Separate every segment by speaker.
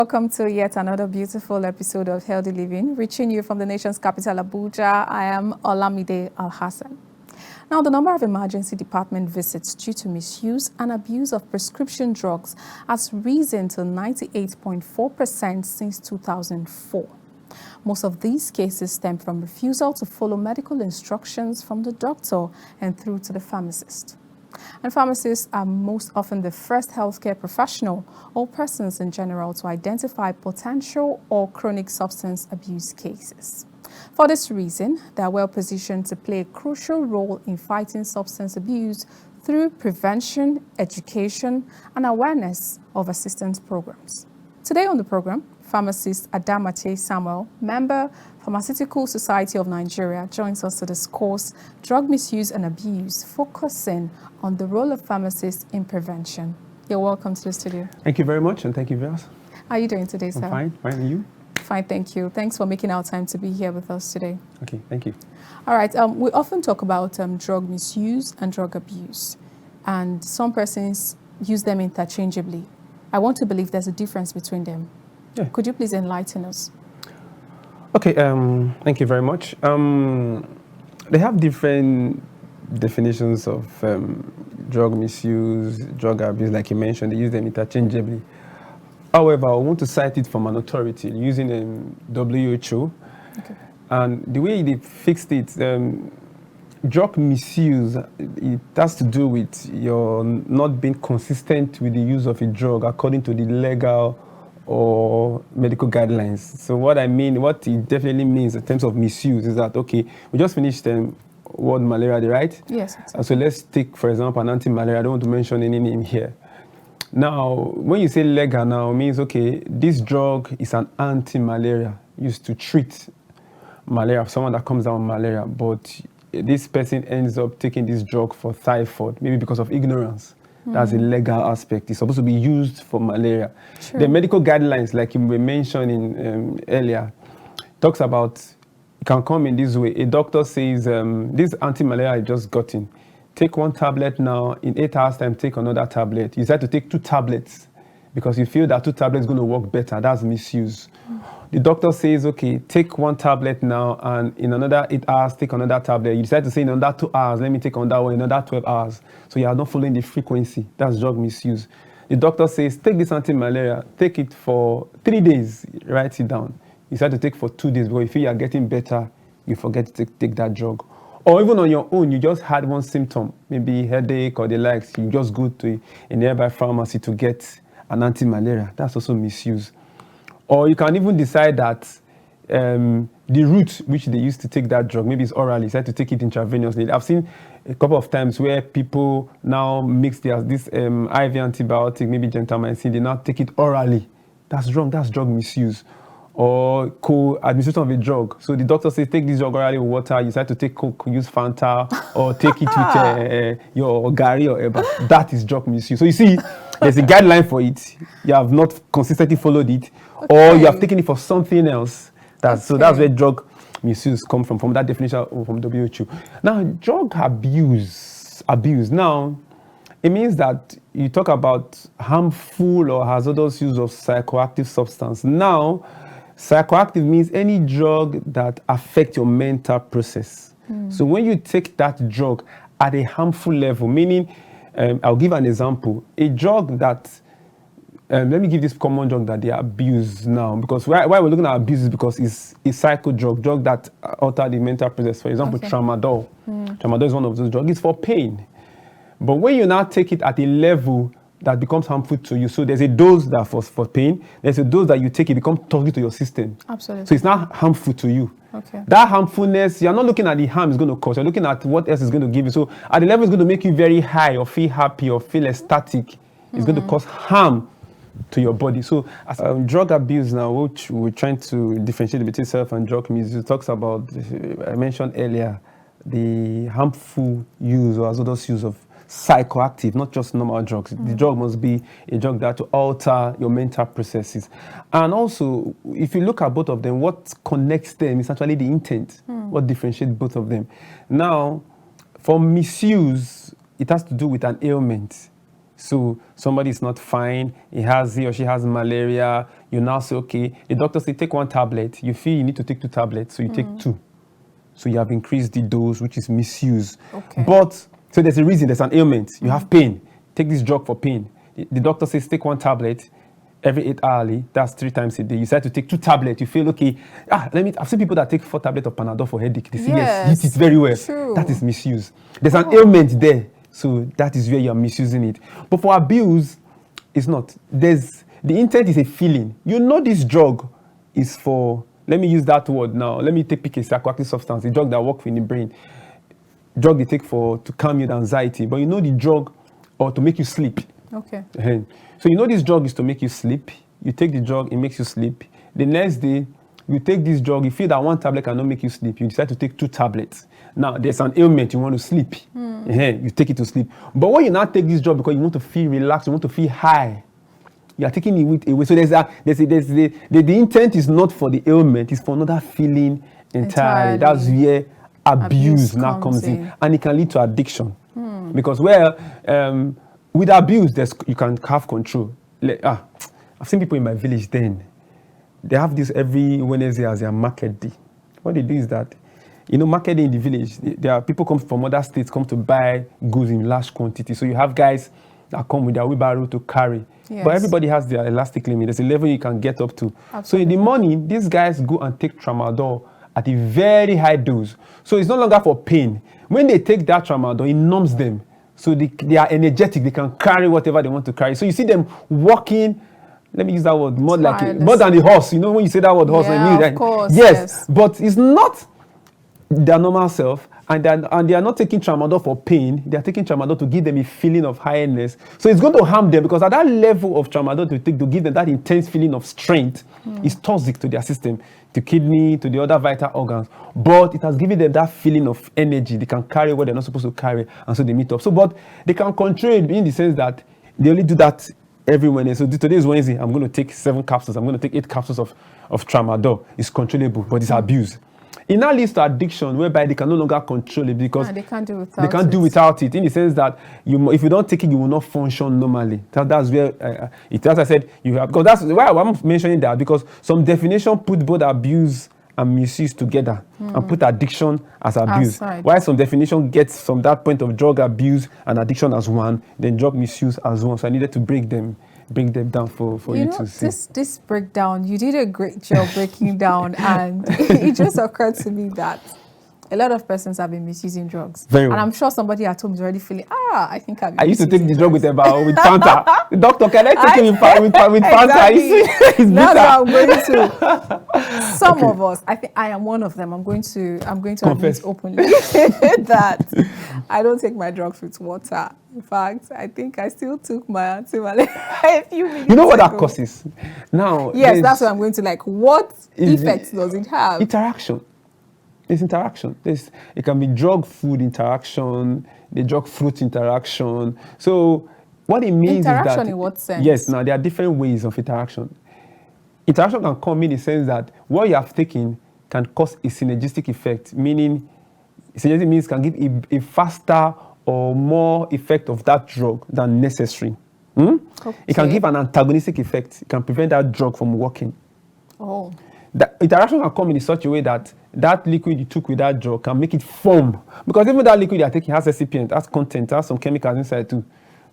Speaker 1: Welcome to yet another beautiful episode of Healthy Living, reaching you from the nation's capital, Abuja. I am Olamide Al-Hassan. Now, the number of emergency department visits due to misuse and abuse of prescription drugs has risen to 98.4% since 2004. Most of these cases stem from refusal to follow medical instructions from the doctor and through to the pharmacist. And pharmacists are most often the first healthcare professional or persons in general to identify potential or chronic substance abuse cases. For this reason, they are well positioned to play a crucial role in fighting substance abuse through prevention, education, and awareness of assistance programs. Today on the program, Pharmacist Adamatie Samuel, member, Pharmaceutical Society of Nigeria, joins us to discuss drug misuse and abuse, focusing on the role of pharmacists in prevention. You're welcome to the studio.
Speaker 2: Thank you very much, and thank you, Vilas.
Speaker 1: How are you doing today, sir?
Speaker 2: I'm fine. And you?
Speaker 1: Fine, thank you. Thanks for making our time to be here with us today.
Speaker 2: Okay, thank you.
Speaker 1: All right, we often talk about drug misuse and drug abuse, and some persons use them interchangeably. I want to believe there's a difference between them.
Speaker 2: Yeah.
Speaker 1: Could you please enlighten us?
Speaker 2: Okay, thank you very much. They have different definitions of drug misuse, drug abuse, like you mentioned. They use them interchangeably. However, I want to cite it from an authority using WHO. Okay. And the way they fixed it, drug misuse, it has to do with your not being consistent with the use of a drug according to the legal or medical guidelines. So what it definitely means in terms of misuse is that, okay, we just finished word malaria, right?
Speaker 1: Yes. Exactly.
Speaker 2: So let's take, for example, an anti-malaria. I don't want to mention any name here. Now, when you say legal now, it means, okay, this drug is an anti-malaria used to treat malaria, someone that comes down with malaria, but this person ends up taking this drug for typhoid, maybe because of ignorance. That's a legal aspect. It's supposed to be used for malaria. Sure. The medical guidelines, like you were mentioning earlier, talks about it can come in this way. A doctor says, this anti-malaria I just gotten, take one tablet now, in 8 hours time, take another tablet. You decide to take 2 tablets because you feel that 2 tablets going to work better. That's misuse. The doctor says, okay, take 1 tablet now, and in another 8 hours, take another tablet. You decide to say in another 2 hours, let me take another one, another 12 hours. So you are not following the frequency. That's drug misuse. The doctor says, take this anti-malaria, take it for 3 days, write it down. You decide to take for 2 days because you feel you are getting better, you forget to take that drug. Or even on your own, you just had one symptom, maybe headache or the likes, you just go to a nearby pharmacy to get an anti-malaria. That's also misuse. Or you can even decide that the route which they used to take that drug, maybe it's orally, decide to take it intravenously. I've seen a couple of times where people now mix this IV antibiotic, maybe gentamicin, they now take it orally. That's wrong, that's drug misuse. Or co-administration of a drug. So the doctor says, take this drug orally with water, you decide to take Coke, use Fanta, or take it with your Gary or Eba. That is drug misuse. So you see, there's a guideline for it. You have not consistently followed it, or you have taken it for something else. So that's where drug misuse comes from that definition from WHO. Now, drug abuse. Now, it means that you talk about harmful or hazardous use of psychoactive substance. Now, psychoactive means any drug that affects your mental process. So when you take that drug at a harmful level, meaning, I'll give an example. A drug that, let me give this common drug that they abuse now, because why we're looking at abuse is because it's a psycho drug that alter the mental process. For example, tramadol. Tramadol is one of those drugs. It's for pain. But when you now take it at a level that becomes harmful to you, so there's a dose that for pain, there's a dose that you take, it becomes toxic to your system.
Speaker 1: Absolutely.
Speaker 2: So it's not harmful to you.
Speaker 1: Okay.
Speaker 2: That harmfulness, you're not looking at the harm it's going to cause, you're looking at what else is going to give you. So at the level it's going to make you very high or feel happy or feel ecstatic, it's going to cause harm to your body. So drug abuse now, which we're trying to differentiate between self and drug misuse, talks about, I mentioned earlier, the harmful use or hazardous use of psychoactive, not just normal drugs. The drug must be a drug that to alter your mental processes. And also, if you look at both of them, what connects them is actually the intent. What differentiates both of them. Now, for misuse, it has to do with an ailment. So somebody is not fine, he or she has malaria, you now say, okay, the doctor say take 1 tablet, you feel you need to take 2 tablets, so you take 2. So you have increased the dose, which is misuse.
Speaker 1: Okay.
Speaker 2: But, so there's a reason, there's an ailment, you have pain, take this drug for pain. The doctor says take 1 tablet every 8 hourly, that's 3 times a day. You decide to take 2 tablets, you feel, okay, I've seen people that take 4 tablets of Panadol for headache, they say, yes, eat it very well.
Speaker 1: True.
Speaker 2: That is misuse. There's an ailment there. So that is where you're misusing it. But for abuse, it's not. The intent is a feeling. You know this drug is for, let me use that word now. Let me pick a psychoactive substance, a drug that works in the brain. Drug they take to calm your anxiety. But you know the drug or to make you sleep.
Speaker 1: Okay.
Speaker 2: So you know this drug is to make you sleep. You take the drug, it makes you sleep. The next day, you take this drug, you feel that 1 tablet cannot make you sleep. You decide to take 2 tablets. Now, there's an ailment, you want to sleep. You take it to sleep. But when you now take this drug because you want to feel relaxed, you want to feel high, you are taking it away. So the intent is not for the ailment, it's for another feeling entirely. That's where abuse now comes in. And it can lead to addiction. Because, with abuse, you can have control. I've seen people in my village then. They have this every Wednesday as their market day. What they do is that, market day in the village, there are people come from other states, come to buy goods in large quantity. So you have guys that come with their wheelbarrow to carry. Yes. But everybody has their elastic limit. There's a level you can get up to. Absolutely. So in the morning, these guys go and take tramadol at a very high dose. So it's no longer for pain. When they take that tramadol, it numbs them. So they are energetic. They can carry whatever they want to carry. So you see them walking. Let me use that word more than the horse. When you say that word horse,
Speaker 1: of course,
Speaker 2: yes, but it's not their normal self, and they are not taking tramadol for pain. They are taking tramadol to give them a feeling of highness. So it's going to harm them because at that level of tramadol to give them that intense feeling of strength is toxic to their system, to kidney, to the other vital organs. But it has given them that feeling of energy. They can carry what they're not supposed to carry, and so they meet up. So, but they can control it in the sense that they only do that every Wednesday. So today is Wednesday. I'm going to take 7 capsules. I'm going to take 8 capsules of tramadol. It's controllable, but it's abuse. It now leads to addiction, whereby they can no longer control it because
Speaker 1: they can't do
Speaker 2: without it. In the sense that if you don't take it, you will not function normally. That's where as I said, you have, because that's why I'm mentioning that, because some definition put both abuse and misuse together and put addiction as abuse. While some definition gets from that point of drug abuse and addiction as one, then drug misuse as one. So I needed to bring them down for you to see.
Speaker 1: This breakdown, you did a great job breaking down, and it just occurred to me that a lot of persons have been misusing drugs.
Speaker 2: Very well.
Speaker 1: And I'm sure somebody at home is already feeling, I think
Speaker 2: I used to take the drug with Fanta. The doctor, can I take it with Fanta?
Speaker 1: Exactly.
Speaker 2: It's
Speaker 1: That's what I'm going to. Some of us, I think I am one of them. I'm going to admit openly that I don't take my drugs with water. In fact, I think I still took my antimalarial a few minutes
Speaker 2: You know what
Speaker 1: ago.
Speaker 2: that causes? Now,
Speaker 1: yes, that's what I'm going to what effects does it have?
Speaker 2: Interaction. There's interaction. It can be drug-food interaction, the drug-fruit interaction. So what it means
Speaker 1: interaction
Speaker 2: is that...
Speaker 1: in what sense?
Speaker 2: Yes, now there are different ways of interaction. Interaction can come in the sense that what you have taken can cause a synergistic effect, meaning synergistic means can give a faster or more effect of that drug than necessary. Okay. It can give an antagonistic effect. It can prevent that drug from working.
Speaker 1: Oh.
Speaker 2: The interaction can come in such a way that liquid you took with that drug can make it form. Because even that liquid you're taking has excipient, has content, has some chemicals inside too.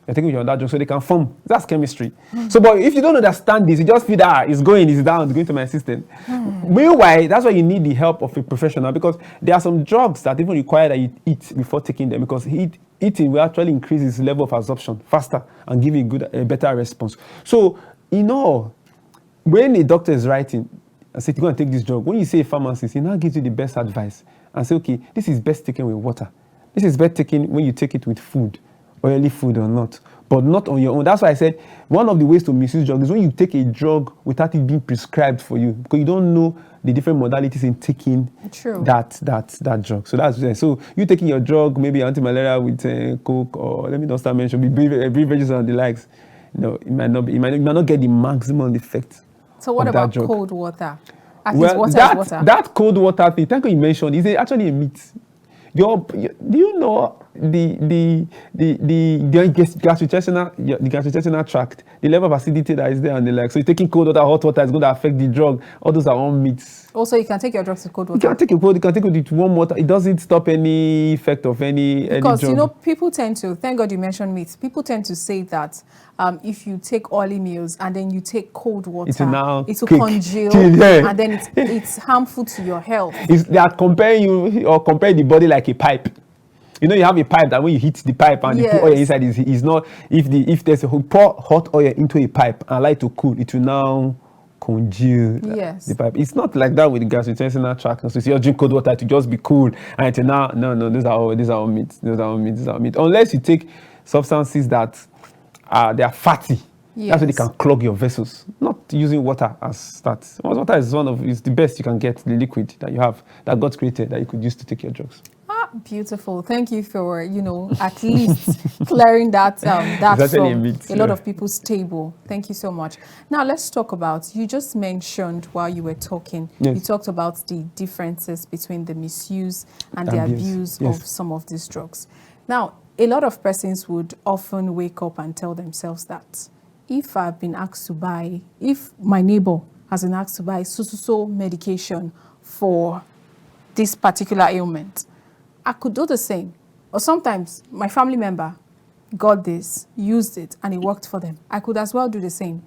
Speaker 2: You're taking with that drug, so they can form. That's chemistry. So, but if you don't understand this, you just feel that it's going down, it's going to my system. Meanwhile, that's why you need the help of a professional, because there are some drugs that even require that you eat before taking them, because eating will actually increase its level of absorption faster and give you a better response. So, when a doctor is writing, and say, you're going to take this drug. When you say a pharmacist, he now gives you the best advice and say, okay, this is best taken with water. This is best taken when you take it with food, oily food or not, but not on your own. That's why I said one of the ways to misuse drugs is when you take a drug without it being prescribed for you, because you don't know the different modalities in taking that drug. So that's it. So you taking your drug, maybe anti-malaria with Coke, or let me not start mentioning beverages and the likes. It might not get the maximum effect.
Speaker 1: So what about cold water?
Speaker 2: That cold water thing, thank you mentioned, is actually a myth. Do you know gastrointestinal tract, the level of acidity that is there and the like. So you're taking cold water, hot water is going to affect the drug. All those are all myths.
Speaker 1: Also, you can take your drugs with cold water.
Speaker 2: You can take it cold, you can take it with warm water. It doesn't stop any effect of any
Speaker 1: Because,
Speaker 2: drug.
Speaker 1: you know, people tend to, thank God you mentioned myths, people tend to say that if you take oily meals and then you take cold water, it will congeal, and then it's harmful to your health.
Speaker 2: They are comparing you or comparing the body like a pipe. You know, you have a pipe that when you hit the pipe and you put oil inside, is not, if there's a pour hot oil into a pipe and allow it to cool, it will now congeal the pipe. It's not like that with the gastrointestinal tract. So you drink cold water to just be cool, and until now, no, these are all myths. Unless you take substances that they are fatty. That's why they can clog your vessels. Not using water as that. Water is the best you can get, the liquid that you have, that God created, that you could use to take your drugs.
Speaker 1: Beautiful. Thank you for, at least clearing that from a lot of people's table. Thank you so much. Now let's talk about, you just mentioned while you were talking, you talked about the differences between the misuse and the abuse of some of these drugs. Now, a lot of persons would often wake up and tell themselves that if I've been asked to buy, if my neighbor has been asked to buy so medication for this particular ailment, I could do the same. Or sometimes my family member got this, used it, and it worked for them. I could as well do the same.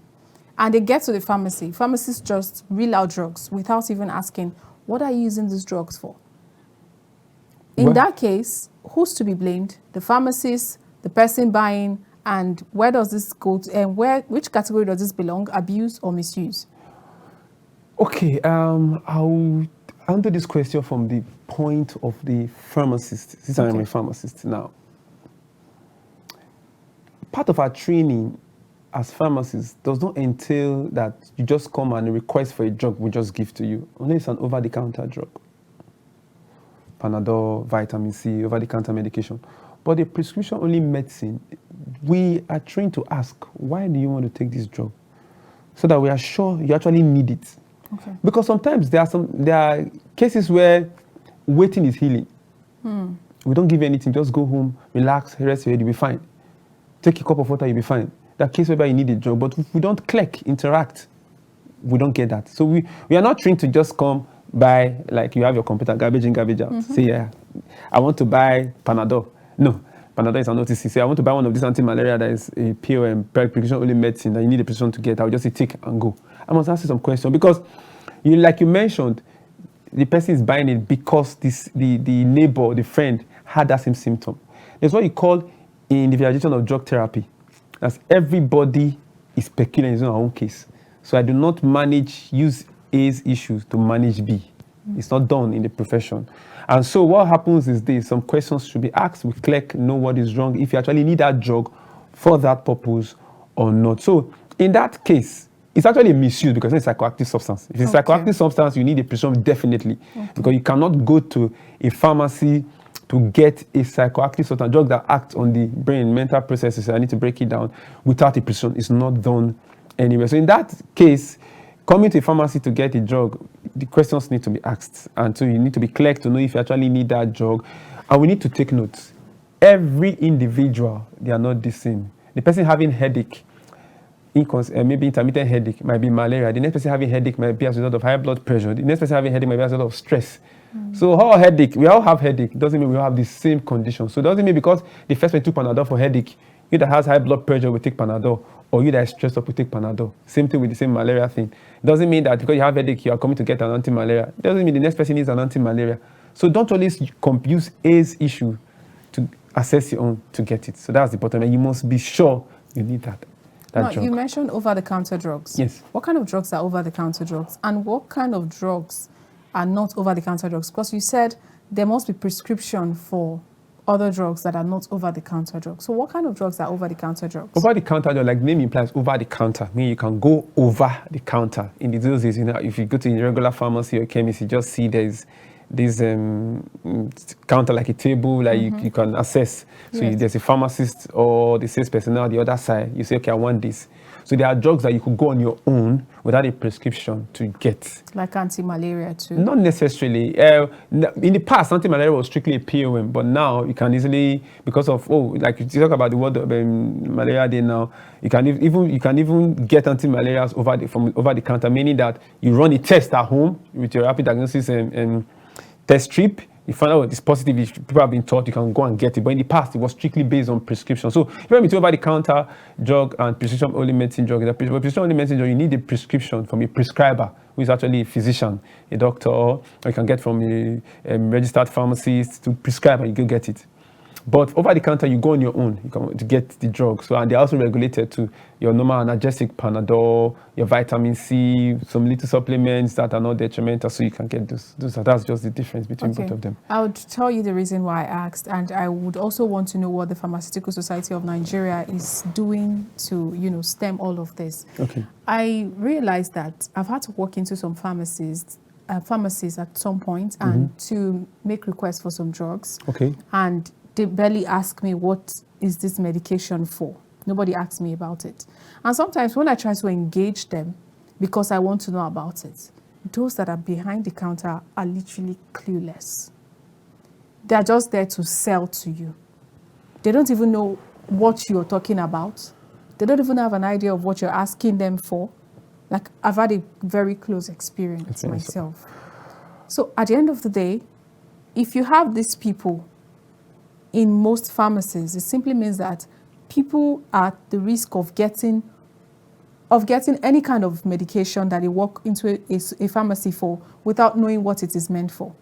Speaker 1: And they get to the pharmacy. Pharmacists just reel out drugs without even asking, what are you using these drugs for? In that case, who's to be blamed? The pharmacist, the person buying, and where does this go to, and which category does this belong, abuse or misuse?
Speaker 2: Okay, I'll answer this question from the point of the pharmacist. Since I'm a pharmacist now. Part of our training as pharmacists does not entail that you just come and request for a drug we just give to you. Only it's an over-the-counter drug. Panadol, vitamin C, over-the-counter medication. But the prescription-only medicine, we are trained to ask, why do you want to take this drug? So that we are sure you actually need it. Okay. Because sometimes there are cases where waiting is healing. We don't give anything, just go home, relax, rest your head, you'll be fine. Take a cup of water, you'll be fine. That case whereby you need a drug, but if we don't click, interact, we don't get that. So we are not trained to just come buy, like you have your computer, garbage in, garbage out. Say, I want to buy Panadol. No, Panadol is an OTC. Say, I want to buy one of these anti-malaria that is a POM, prescription-only medicine that you need a prescription to get. I will just say, take and go. I must ask you some questions because, like you mentioned, the person is buying it because the neighbor, the friend, had that same symptom. There's what you call individualization of drug therapy. That's everybody is peculiar in his own case. So I do not use A's issues to manage B. It's not done in the profession. And so what happens is this: some questions should be asked. We know what is wrong, if you actually need that drug for that purpose or not. So in that case, it's actually a misuse because it's a psychoactive substance. If it's a psychoactive substance, you need a prescription definitely. Because you cannot go to a pharmacy to get a psychoactive substance, drug that acts on the brain, mental processes. I need to break it down without a prescription. It's not done anywhere. So in that case, coming to a pharmacy to get a drug, the questions need to be asked. And so you need to be clear to know if you actually need that drug. And we need to take notes. Every individual, they are not the same. The person having headache, maybe intermittent headache, might be malaria. The next person having headache might be as a result of high blood pressure. The next person having headache might be as a result of stress. So we all have headache. Doesn't mean we all have the same condition. So it doesn't mean because the first person took Panadol for headache, you that has high blood pressure will take Panadol, or you that is stressed up will take Panadol. Same thing with the same malaria thing. It doesn't mean that because you have headache, you are coming to get an anti-malaria. It doesn't mean the next person needs an anti-malaria. So don't always use A's issue to assess your own to get it. So that's the bottom line. You must be sure you need that drug.
Speaker 1: You mentioned over-the-counter drugs.
Speaker 2: Yes.
Speaker 1: What kind of drugs are over-the-counter drugs? And what kind of drugs are not over-the-counter drugs? Because you said there must be prescription for other drugs that are not over-the-counter drugs. So what kind of drugs are over-the-counter drugs?
Speaker 2: Over-the-counter drugs, like the name implies, over-the-counter. Meaning you can go over the counter. In those days, if you go to a regular pharmacy or chemist, you just see there's this counter, like a table, like you can access. So there's a pharmacist or the sales personnel on the other side. You say, okay, I want this. So there are drugs that you could go on your own without a prescription to get.
Speaker 1: Like anti-malaria too?
Speaker 2: Not necessarily. In the past, anti-malaria was strictly a POM, but now you can easily, because of, like you talk about the word of malaria day now, you can even get anti-malarials over the counter, meaning that you run a test at home with your rapid diagnosis test strip. You find out it's positive, people have been taught you can go and get it. But in the past, it was strictly based on prescription. So if you're between over-the-counter drug and prescription-only medicine drug, prescription-only medicine drug, you need a prescription from a prescriber, who is actually a physician, a doctor, or you can get from a registered pharmacist to prescribe and you go get it. But over the counter, you go on your own to get the drug. So, and they're also regulated to your normal analgesic, Panadol, your vitamin C, some little supplements that are not detrimental, so you can get those. That's just the difference between both of them.
Speaker 1: I would tell you the reason why I asked, and I would also want to know what the Pharmaceutical Society of Nigeria is doing to, stem all of this.
Speaker 2: Okay.
Speaker 1: I realized that I've had to walk into some pharmacies at some point and to make requests for some drugs.
Speaker 2: Okay.
Speaker 1: And they barely ask me, what is this medication for? Nobody asks me about it. And sometimes when I try to engage them because I want to know about it, those that are behind the counter are literally clueless. They're just there to sell to you. They don't even know what you're talking about. They don't even have an idea of what you're asking them for. Like, I've had a very close experience myself. So at the end of the day, if you have these people in most pharmacies, it simply means that people are at the risk of getting any kind of medication that they walk into a pharmacy for without knowing what it is meant for.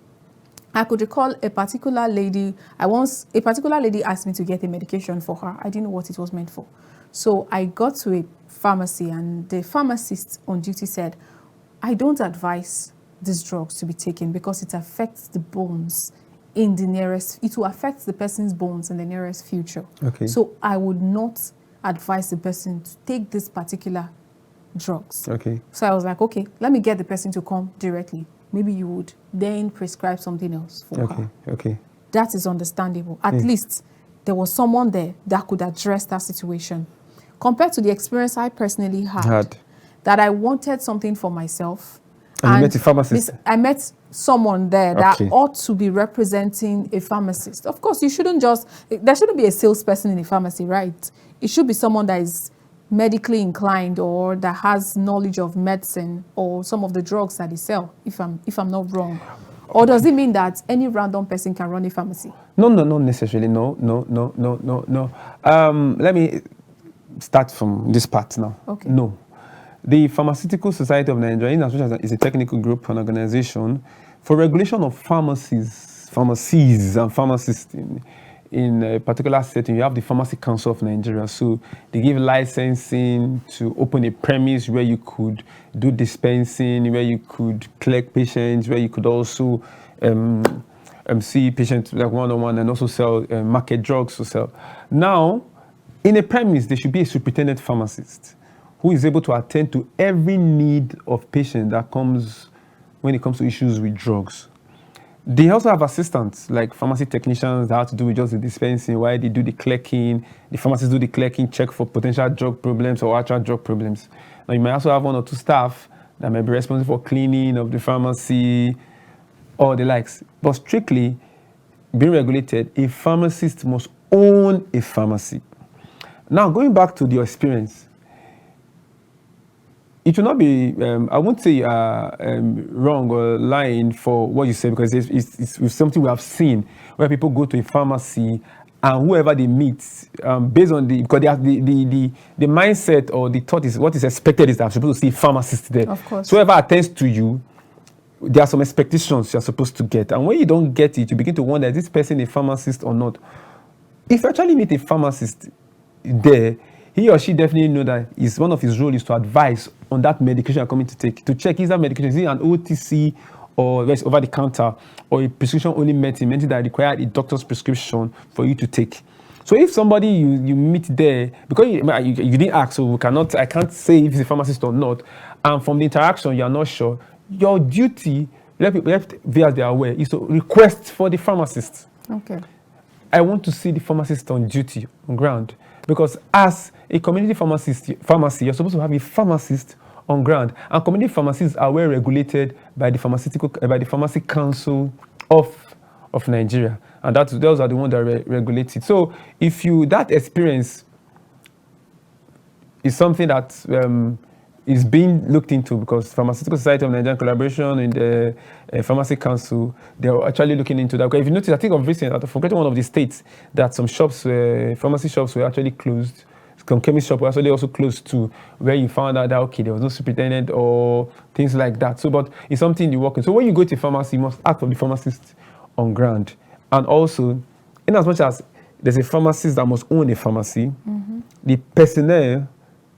Speaker 1: I could recall a particular lady asked me to get a medication for her. I didn't know what it was meant for. So I got to a pharmacy and the pharmacist on duty said, I don't advise these drugs to be taken because it affects the bones it will affect the person's bones in the nearest future.
Speaker 2: Okay.
Speaker 1: So I would not advise the person to take these particular drugs.
Speaker 2: Okay.
Speaker 1: So I was like, okay, let me get the person to come directly. Maybe you would then prescribe something else for her.
Speaker 2: Okay.
Speaker 1: That is understandable. At least there was someone there that could address that situation. Compared to the experience I personally had. That I wanted something for myself.
Speaker 2: And you met a pharmacist?
Speaker 1: I met someone there that ought to be representing a pharmacist. Of course, there shouldn't be a salesperson in a pharmacy, right? It should be someone that is medically inclined or that has knowledge of medicine or some of the drugs that they sell, if I'm not wrong. Or does it mean that any random person can run a pharmacy?
Speaker 2: No, not necessarily. No. Let me start from this part now.
Speaker 1: Okay.
Speaker 2: No. The Pharmaceutical Society of Nigeria, is a technical group, an organization for regulation of pharmacies and pharmacists in a particular setting. You have the Pharmacy Council of Nigeria. So they give licensing to open a premise where you could do dispensing, where you could collect patients, where you could also see patients like one-on-one and also sell market drugs to sell. Now, in a premise, there should be a superintendent pharmacist who is able to attend to every need of patient that comes when it comes to issues with drugs. They also have assistants, like pharmacy technicians that have to do with just the dispensing, while they do the clerking. The pharmacists do the clerking, check for potential drug problems or actual drug problems. Now, you might also have one or two staff that may be responsible for cleaning of the pharmacy, or the likes. But strictly, being regulated, a pharmacist must own a pharmacy. Now, going back to your experience, it will not be, I won't say wrong or lying for what you said, because it's something we have seen where people go to a pharmacy and whoever they meet, based on because they have the mindset or the thought is what is expected is that I'm supposed to see a pharmacist there.
Speaker 1: Of course.
Speaker 2: So whoever attends to you, there are some expectations you're supposed to get. And when you don't get it, you begin to wonder, is this person a pharmacist or not? If you actually meet a pharmacist there, he or she definitely know that one of his roles is to advise on that medication you're coming to take, to check is that medication, is it an OTC or over the counter or a prescription-only medicine that require a doctor's prescription for you to take. So if somebody you meet there, because you didn't ask, so I can't say if he's a pharmacist or not, and from the interaction you're not sure, your duty, let viewers be aware, is to request for the pharmacist.
Speaker 1: Okay.
Speaker 2: I want to see the pharmacist on duty, on ground. Because as a community pharmacy, you're supposed to have a pharmacist on ground. And community pharmacies are well regulated by the Pharmacy Council of Nigeria. And those are the ones that regulate it. So if that experience is something that is being looked into, because Pharmaceutical Society of Nigeria, collaboration in the Pharmacy Council, they're actually looking into that. Because if you notice, I think of recent, I forget one of the states that some shops, pharmacy shops were actually closed. Some chemist shop were actually also closed to, where you found out that, okay, there was no superintendent or things like that. So, but it's something you work in. So when you go to pharmacy, you must act for the pharmacist on ground. And also, in as much as there's a pharmacist that must own a pharmacy, the personnel,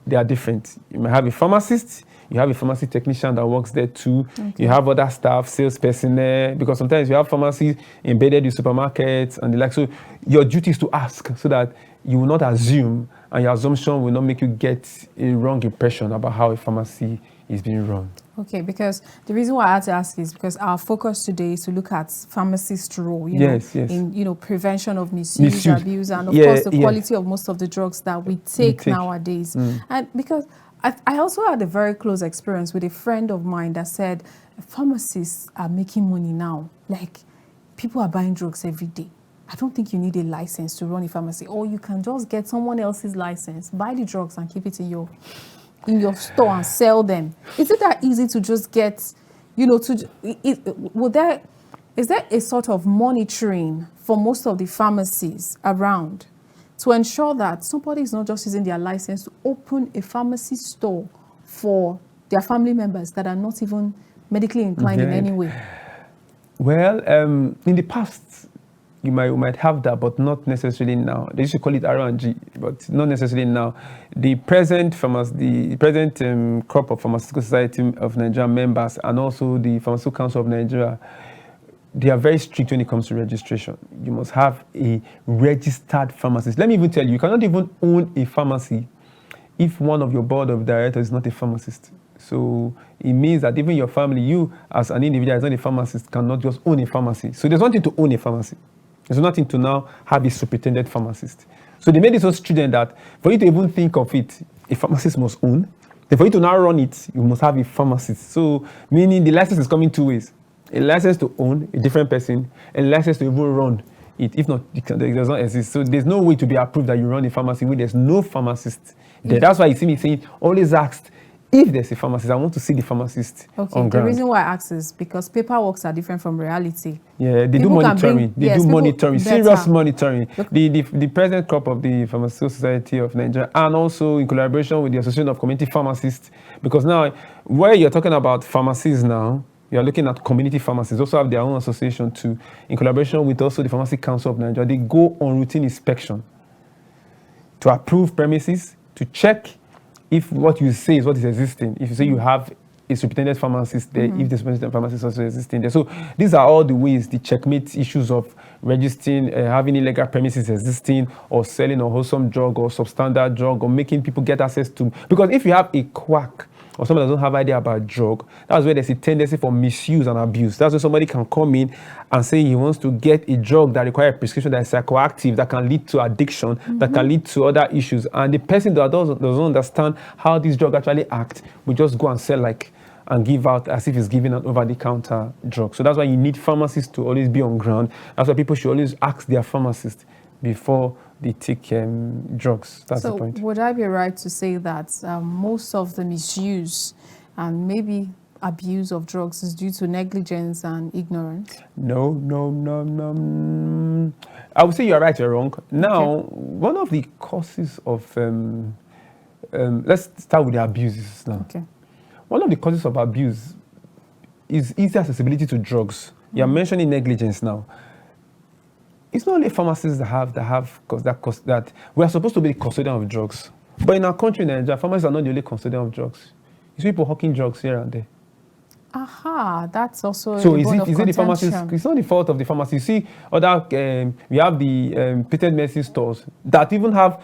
Speaker 2: they are different. You may have a pharmacist, you have a pharmacy technician that works there too. Okay. You have other staff, sales personnel, because sometimes you have pharmacies embedded in supermarkets and the like. So your duty is to ask so that you will not assume, and your assumption will not make you get a wrong impression about how a pharmacy is being run.
Speaker 1: Okay, because the reason why I had to ask is because our focus today is to look at pharmacist role, in prevention of misuse, abuse, and of course the quality of most of the drugs that we take nowadays. And because I also had a very close experience with a friend of mine that said pharmacists are making money now. Like, people are buying drugs every day. I don't think you need a license to run a pharmacy, or you can just get someone else's license, buy the drugs and keep it in your store and sell them. Is it that easy to just get, is there a sort of monitoring for most of the pharmacies around to ensure that somebody is not just using their license to open a pharmacy store for their family members that are not even medically inclined in any way?
Speaker 2: Well, in the past, you might have that, but not necessarily now. They used to call it R&G, but not necessarily now. The present crop of Pharmaceutical Society of Nigeria members and also the Pharmaceutical Council of Nigeria, they are very strict when it comes to registration. You must have a registered pharmacist. Let me even tell you, you cannot even own a pharmacy if one of your board of directors is not a pharmacist. So it means that even your family, you as an individual as not a pharmacist, cannot just own a pharmacy. So there's nothing to own a pharmacy. There's nothing to now have a superintendent pharmacist. So they made it so stringent that for you to even think of it, a pharmacist must own. Then for you to now run it, you must have a pharmacist. So meaning the license is coming two ways. A license to own a different person, and a license to even run it. If not, it does not exist. So there's no way to be approved that you run a pharmacy when there's no pharmacist there. That's why you see me saying, always asked, if there's a pharmacist, I want to see the pharmacist on ground.
Speaker 1: The reason why I ask is because paperwork are different from reality.
Speaker 2: Yeah, they do monitoring. They do monitoring, serious monitoring. The present crop of the Pharmaceutical Society of Nigeria, and also in collaboration with the Association of Community Pharmacists, because now, where you're talking about pharmacies now, you're looking at community pharmacies, also have their own association too, in collaboration with also the Pharmacy Council of Nigeria. They go on routine inspection to approve premises, to check if what you say is what is existing. If you say you have a superintendent pharmacist there, if the superintendent pharmacist is also existing there. So these are all the ways, the checkmate issues of registering, having illegal premises existing, or selling a wholesome drug or substandard drug, or making people get access to. Because if you have a quack or someone that doesn't have idea about drug, that's where there's a tendency for misuse and abuse. That's where somebody can come in and say he wants to get a drug that requires a prescription that is psychoactive, that can lead to addiction, that can lead to other issues. And the person that doesn't understand how this drug actually acts will just go and sell and give out as if it's giving an over-the-counter drug. So that's why you need pharmacists to always be on ground. That's why people should always ask their pharmacist before they take drugs. That's the point.
Speaker 1: So would I be right to say that most of the misuse and maybe abuse of drugs is due to negligence and ignorance?
Speaker 2: No. I would say you're right or wrong. Now, one of the causes of, let's start with the abuses now.
Speaker 1: Okay.
Speaker 2: One of the causes of abuse is easy accessibility to drugs. You're mentioning negligence now. It's not only pharmacists that we are supposed to be the custodian of drugs. But in our country, Nigeria, pharmacists are not the only custodian of drugs. You see people hawking drugs here and there.
Speaker 1: Aha, that's also
Speaker 2: so is it the pharmacist? It's not the fault of the pharmacist. You see, we have the patent medicine stores that even have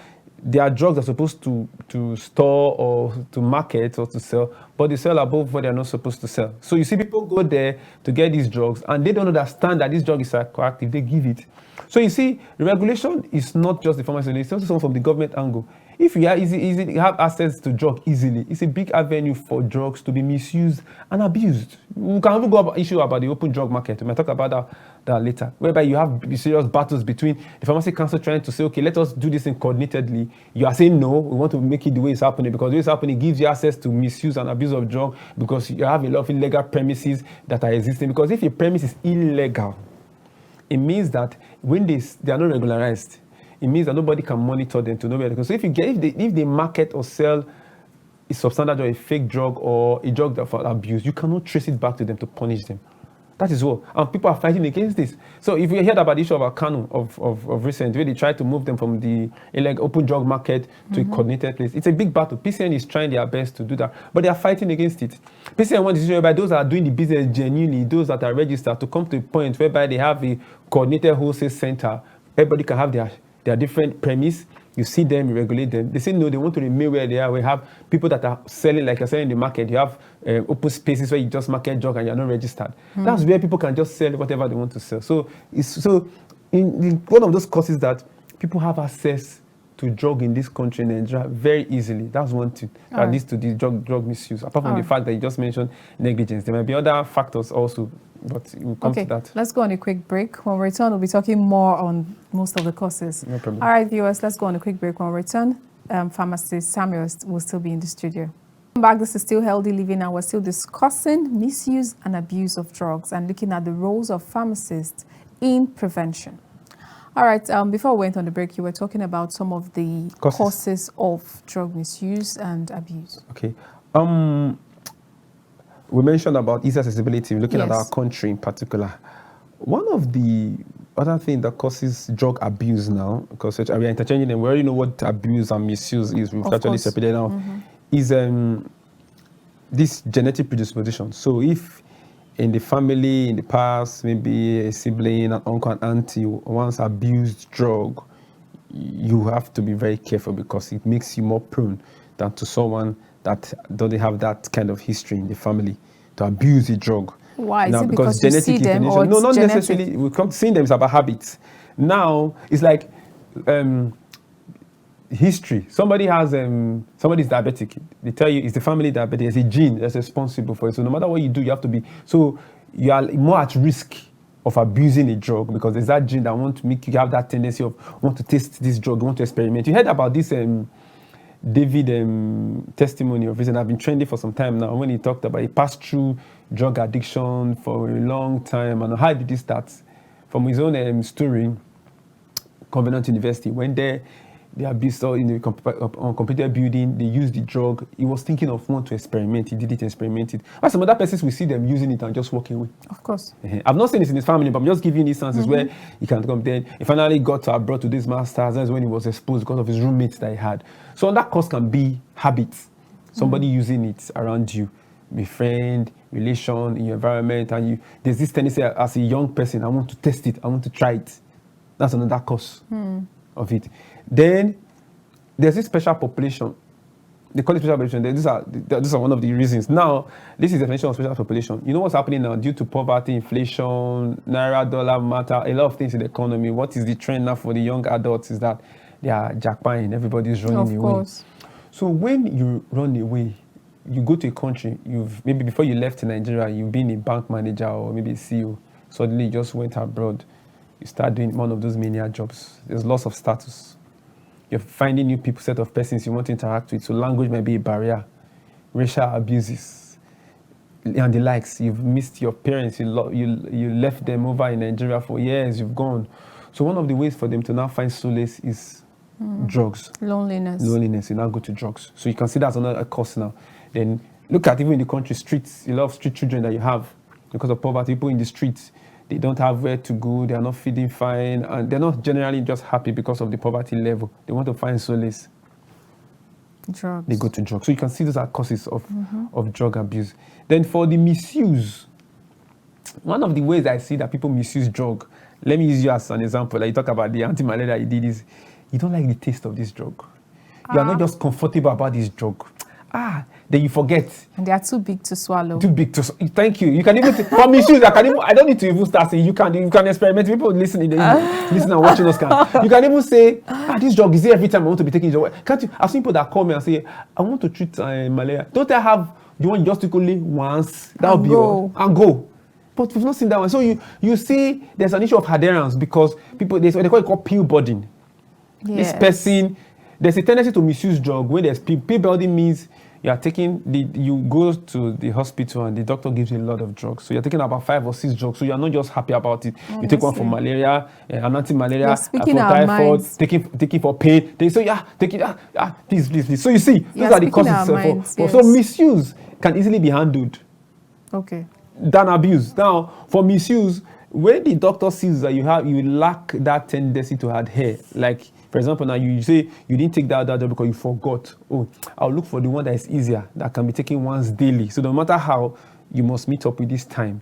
Speaker 2: there are drugs that are supposed to store or to market or to sell, but they sell above what they're not supposed to sell. So you see people go there to get these drugs and they don't understand that this drug is psychoactive. They give it. So you see, regulation is not just the pharmacy, it's also from the government angle. If you have access to drug easily, it's a big avenue for drugs to be misused and abused. We can even go about issue about the open drug market. We might talk about that later, whereby you have serious battles between the pharmacy council trying to say, okay, let us do this thing coordinatedly. You are saying no, we want to make it the way it's happening, because the way it's happening gives you access to misuse and abuse of drug, because you have a lot of illegal premises that are existing. Because if a premise is illegal, it means that when they are not regularized, it means that nobody can monitor them to know where they go. So if they market or sell a substandard or a fake drug or a drug that for abuse, you cannot trace it back to them to punish them. That is what. And people are fighting against this. So if you heard about the issue of Kanu of recent, where they tried to move them from the open drug market to a coordinated place, it's a big battle. PCN is trying their best to do that, but they are fighting against it. PCN wants to see whereby those that are doing the business genuinely, those that are registered, to come to a point whereby they have a coordinated wholesale center. Everybody can have their different premise. You see them, you regulate them. They say no, they want to remain where they are. We have people that are selling, like you're selling in the market. You have open spaces where you just market drug and you're not registered. That's where people can just sell whatever they want to sell. So in one of those causes that people have access to drug in this country, in Nigeria, very easily. That's one thing that leads to the drug misuse. Apart from the fact that you just mentioned negligence, there might be other factors also, but we'll come to that.
Speaker 1: Let's go on a quick break. When we return, we'll be talking more on most of the causes.
Speaker 2: No problem.
Speaker 1: All right, viewers, let's go on a quick break. When we return, Pharmacist Samuel will still be in the studio. Welcome back. This is still Healthy Living, and we're still discussing misuse and abuse of drugs and looking at the roles of pharmacists in prevention. All right, before we went on the break, you were talking about some of the causes of drug misuse and abuse.
Speaker 2: Okay. We mentioned about easy accessibility, looking at our country in particular. One of the other things that causes drug abuse now, because we are interchanging them, we already know what abuse and misuse is, we've actually separated now, is this genetic predisposition. So if in the family, in the past, maybe a sibling, an uncle, an auntie once abused drug, you have to be very careful, because it makes you more prone than to someone that doesn't have that kind of history in the family to abuse the drug.
Speaker 1: Why?
Speaker 2: Now,
Speaker 1: is it because you see them, or
Speaker 2: no, not
Speaker 1: genetic?
Speaker 2: necessarily. We come seeing them is about habits. Now it's like history. Somebody's diabetic. They tell you it's the family diabetic. There's a gene that's responsible for it. So no matter what you do, you have to be. So you are more at risk of abusing a drug, because there's that gene that want to make you have that tendency of want to taste this drug, want to experiment. You heard about this David testimony of reason. I've been trending for some time now, when he talked about he passed through drug addiction for a long time. And how did he start? From his own story, Covenant University, when they abused in the computer building, they used the drug. He was thinking of wanting to experiment. He did it, experimented. But some other persons, we see them using it and just walking away.
Speaker 1: Of course.
Speaker 2: I've not seen this in his family, but I'm just giving instances where he can come. Then he finally got abroad to this master's. That's when he was exposed because of his roommates that he had. So that cause can be habits. Somebody using it around you, a friend, relation, in your environment, and there's this tendency as a young person, I want to test it, I want to try it. That's another cause of it. Then there's this special population. They call it special population. These are one of the reasons. Now, this is the definition of special population. You know what's happening now due to poverty, inflation, naira, dollar matter, a lot of things in the economy. What is the trend now for the young adults is that they are jackpine. Everybody's running away. Of course. So when you run away, you go to a country, maybe before you left Nigeria, you've been a bank manager or maybe a CEO. Suddenly you just went abroad. You start doing one of those menial jobs. There's loss of status. You're finding new people, set of persons you want to interact with. So language might be a barrier. Racial abuses and the likes. You've missed your parents. You left them over in Nigeria for years. You've gone. So one of the ways for them to now find solace is drugs.
Speaker 1: Loneliness.
Speaker 2: You now go to drugs. So you can see that's another cause now. Then look at even in the country, streets. A lot of street children that you have because of poverty. People in the streets, they don't have where to go. They are not feeding fine. And they're not generally just happy because of the poverty level. They want to find solace.
Speaker 1: Drugs.
Speaker 2: They go to drugs. So you can see those are causes of drug abuse. Then for the misuse, one of the ways I see that people misuse drug, let me use you as an example. Like you talk about the anti-malaria you did is, you don't like the taste of this drug. You are not just comfortable about this drug. Then you forget.
Speaker 1: And they are too big to swallow.
Speaker 2: Too big to. Thank you. You can even for misuse. I don't need to even start saying you can experiment. People listening, listen and watching us can. You can even say, this drug is here every time I want to be taking drug. Can't you? I've seen people that call me and say, I want to treat malaria. Don't I have the one just equally once? That'll be all. And go. But we've not seen that one. So you see, there's an issue of adherence because people they call it pill budding. Yes. This person, there's a tendency to misuse drug when there's pill budding means. You are taking you go to the hospital and the doctor gives you a lot of drugs. So you're taking about 5 or 6 drugs. So you're not just happy about it. Honestly. You take one for malaria, an anti-malaria, for typhoid, taking for pain. Please. So you see, these are the causes. So misuse can easily be handled.
Speaker 1: Okay.
Speaker 2: Than abuse. Now, for misuse, when the doctor sees that you lack that tendency to adhere, like for example, now you say you didn't take that drug because you forgot. I'll look for the one that is easier, that can be taken once daily. So no matter how, you must meet up with this time.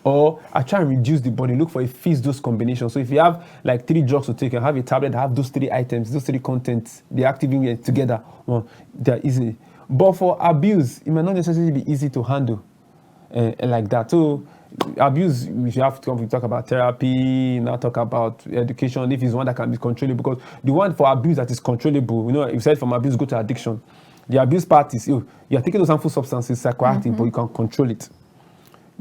Speaker 2: Or I try and reduce the body, look for a fixed dose combination. So if you have like 3 drugs to take, you have a tablet that have those 3 items, those 3 contents, they're activating together. Well, they're easy. But for abuse, it might not necessarily be easy to handle like that. So abuse, we have to talk about therapy, now talk about education, if it's one that can be controllable. Because the one for abuse that is controllable, you said from abuse go to addiction. The abuse part is you're taking those harmful substances, psychoactive, but you can control it.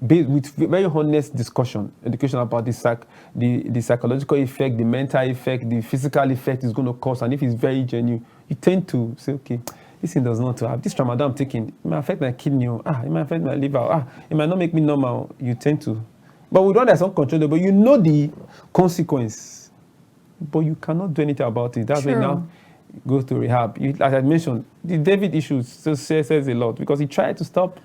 Speaker 2: With very honest discussion, education about the psychological effect, the mental effect, the physical effect is going to cause, and if it's very genuine, you tend to say, okay, this thing does not have this tramadol I'm taking. It might affect my kidney. It might affect my liver. It might not make me normal. You tend to. But with one that's uncontrollable, you know the consequence. But you cannot do anything about it. That's why now go to rehab. As I mentioned, the David issue says a lot because he tried to stop.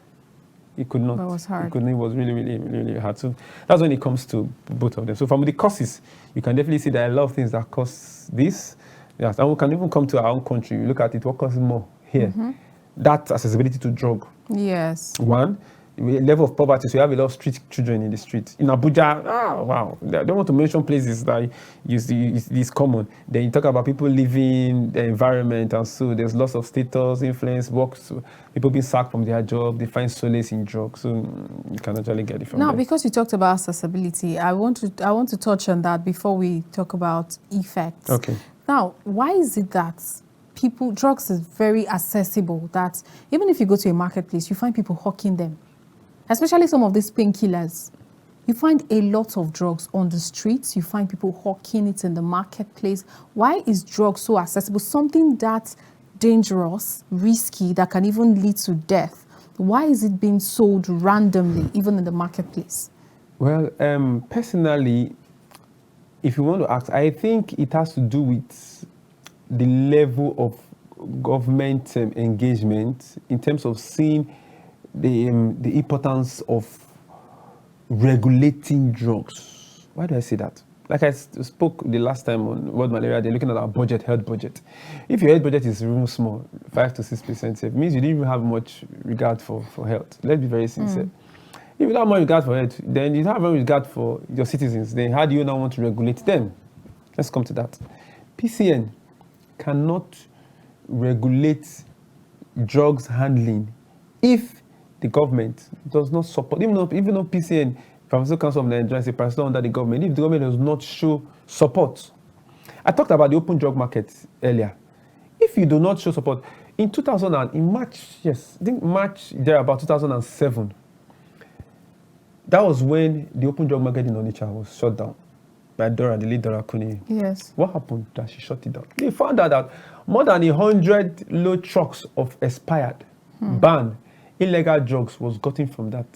Speaker 2: He could not.
Speaker 1: That was hard.
Speaker 2: He couldn't. It was really, really, really hard. So that's when it comes to both of them. So from the causes, you can definitely see there are a lot of things that cause this. Yes, and we can even come to our own country. You look at it, what causes more here? That accessibility to drug.
Speaker 1: Yes.
Speaker 2: One, level of poverty. So you have a lot of street children in the street. In Abuja, wow. I don't want to mention places that is common. Then you talk about people living the environment, and so there's lots of status, influence, work. So people being sacked from their job, they find solace in drugs. So you can actually get it from
Speaker 1: now,
Speaker 2: there.
Speaker 1: because you talked about accessibility, I want to touch on that before we talk about effects.
Speaker 2: Okay.
Speaker 1: Now, why is it that drugs is very accessible, that even if you go to a marketplace, you find people hawking them? Especially some of these painkillers. You find a lot of drugs on the streets. You find people hawking it in the marketplace. Why is drugs so accessible? Something that's dangerous, risky, that can even lead to death. Why is it being sold randomly, even in the marketplace?
Speaker 2: Well, personally, if you want to ask, I think it has to do with the level of government engagement in terms of seeing the importance of regulating drugs. Why do I say that? Like I spoke the last time on World Malaria, they're looking at our health budget. If your health budget is real small, 5 to 6%, it means you didn't even have much regard for health. Let's be very sincere. If you don't have much regard for health, then you don't have much regard for your citizens. Then how do you now want to regulate them? Let's come to that. PCN cannot regulate drugs handling if the government does not support, even though PCN, Pharmaceutical Council of Nigeria, is a parasite under the government, if the government does not show support. I talked about the open drug market earlier. If you do not show support, in March there about 2007, that was when the open drug market in Onitsha was shut down by the lead Dora Kuni.
Speaker 1: Yes.
Speaker 2: What happened that she shut it down? They found out that more than 100 load trucks of expired, banned, illegal drugs was gotten from that